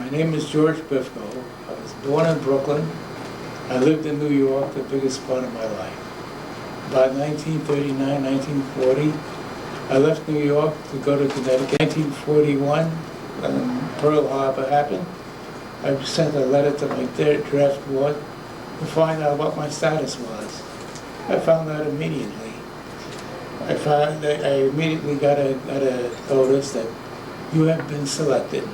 My name is George Pifko. I was born in Brooklyn. I lived in New York the biggest part of my life. About 1939, 1940, I left New York to go to Connecticut. 1941, when Pearl Harbor happened, I sent a letter to my draft board to find out what my status was. I found out immediately. I immediately got a notice that you have been selected.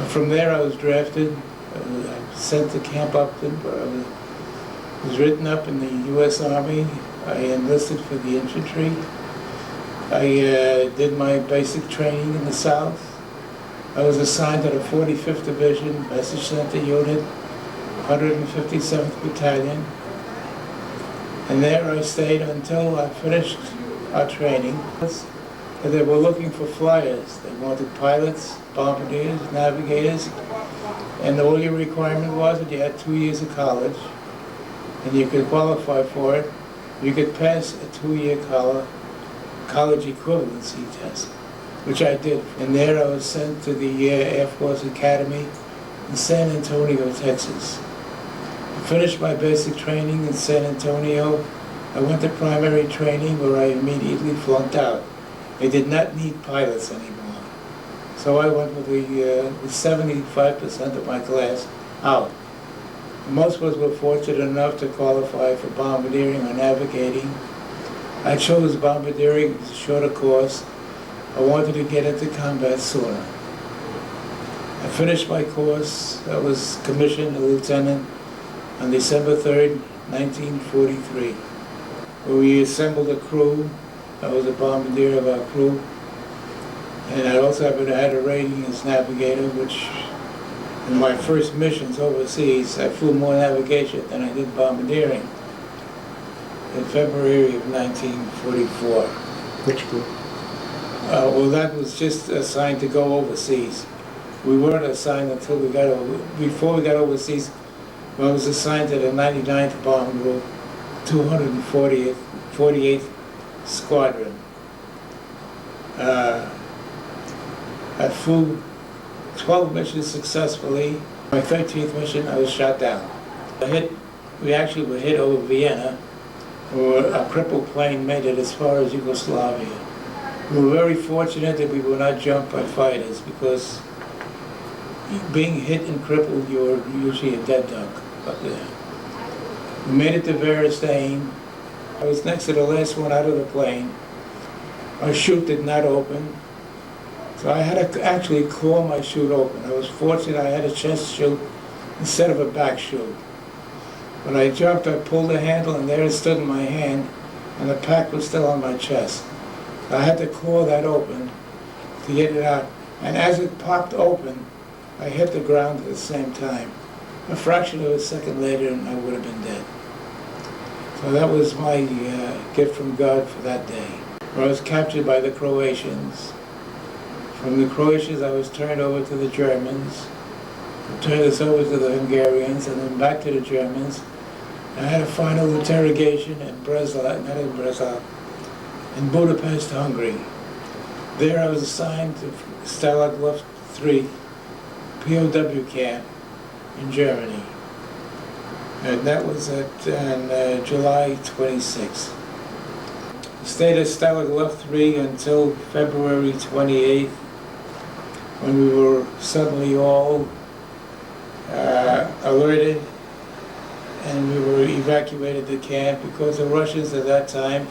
From there I was drafted, I sent to Camp Upton, where I was written up in the U.S. Army. I enlisted for the infantry. I did my basic training in the South. I was assigned to the 45th Division, Message Center Unit, 157th Battalion. And there I stayed until I finished our training. They were looking for flyers. They wanted pilots, bombardiers, navigators, and all your requirement was that you had 2 years of college, and you could qualify for it. You could pass a 2-year college equivalency test, which I did. And there I was sent to the Air Force Academy in San Antonio, Texas. I finished my basic training in San Antonio. I went to primary training where I immediately flunked out. They did not need pilots anymore. So I went with the 75% of my class out. Most of us were fortunate enough to qualify for bombardiering or navigating. I chose bombardiering. It was a shorter course. I wanted to get into combat sooner. I finished my course. I was commissioned a lieutenant on December 3rd, 1943. We assembled a crew. I was a bombardier of our crew. And I also had a rating as navigator, which in my first missions overseas, I flew more navigation than I did bombardiering in February of 1944. Which group? Well, that was just assigned to go overseas. We weren't assigned until before we got overseas. I was assigned to the 99th Bomb Group, 248th Squadron. I flew 12 missions successfully. My 13th mission, I was shot down. We actually were hit over Vienna, where a crippled plane made it as far as Yugoslavia. We were very fortunate that we were not jumped by fighters, because being hit and crippled, you're usually a dead duck up there. We made it to Verstein. I was next to the last one out of the plane. My chute did not open, so I had to actually claw my chute open. I was fortunate I had a chest chute instead of a back chute. When I jumped, I pulled the handle, and there it stood in my hand, and the pack was still on my chest. I had to claw that open to get it out, and as it popped open, I hit the ground at the same time. A fraction of a second later, and I would have been dead. So that was my gift from God for that day. I was captured by the Croatians. From the Croatians, I was turned over to the Germans, turned us over to the Hungarians, and then back to the Germans. I had a final interrogation in in Budapest, Hungary. There I was assigned to Stalag Luft 3 POW camp in Germany. And that was on July 26th. I stayed at Stalag Luft 3 until February 28th, when we were suddenly all alerted, and we were evacuated the camp because the Russians at that time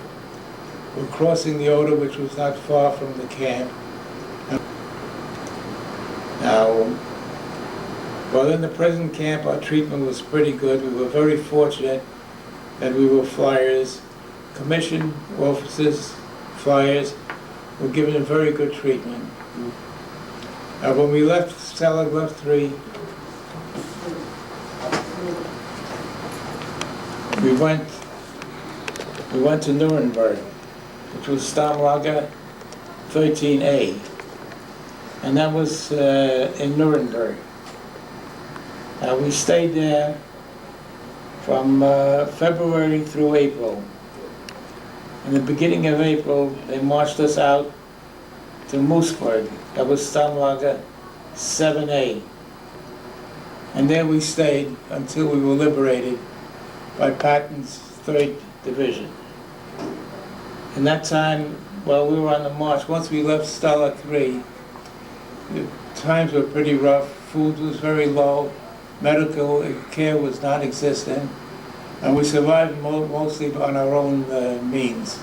were crossing the Oder, which was not far from the camp. Now, while in the present camp, our treatment was pretty good. We were very fortunate that we were flyers. Commissioned officers, flyers, were given very good treatment. When we left Stalag Luft 3, we went to Nuremberg, which was Stammlager 13A, and that was in Nuremberg. We stayed there from February through April. In the beginning of April, they marched us out to Moosburg. That was Stammlager 7A. And there we stayed until we were liberated by Patton's 3rd Division. In that time, while we were on the march, once we left Stalag 3, the times were pretty rough. Food was very low, medical care was non-existent, and we survived mostly on our own means.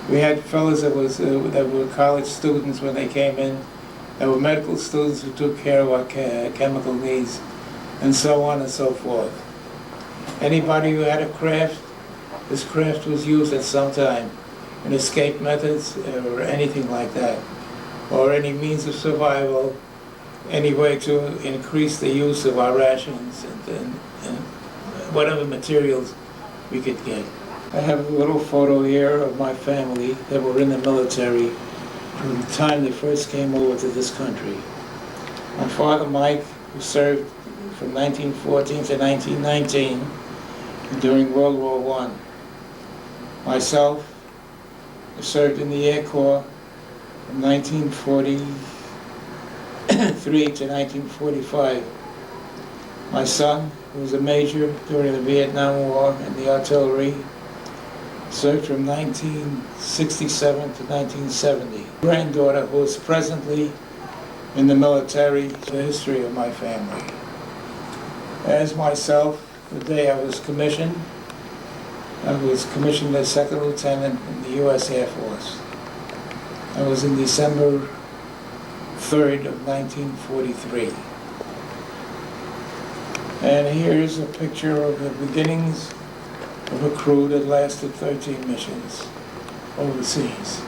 We had fellows that were college students when they came in. There were medical students who took care of our chemical needs, and so on and so forth. Anybody who had a craft, this craft was used at some time in escape methods or anything like that, or any means of survival, any way to increase the use of our rations and whatever materials we could get. I have a little photo here of my family that were in the military from the time they first came over to this country. My father, Mike, who served from 1914 to 1919 during World War I. Myself, who served in the Air Corps from 1943 to 1945. My son, who was a major during the Vietnam War in the artillery, served from 1967 to 1970. Granddaughter, who is presently in the military, the history of my family. As myself, the day I was commissioned as 2nd Lieutenant in the U.S. Air Force. I was in December 3rd of 1943. And here's a picture of the beginnings of a crew that lasted 13 missions overseas.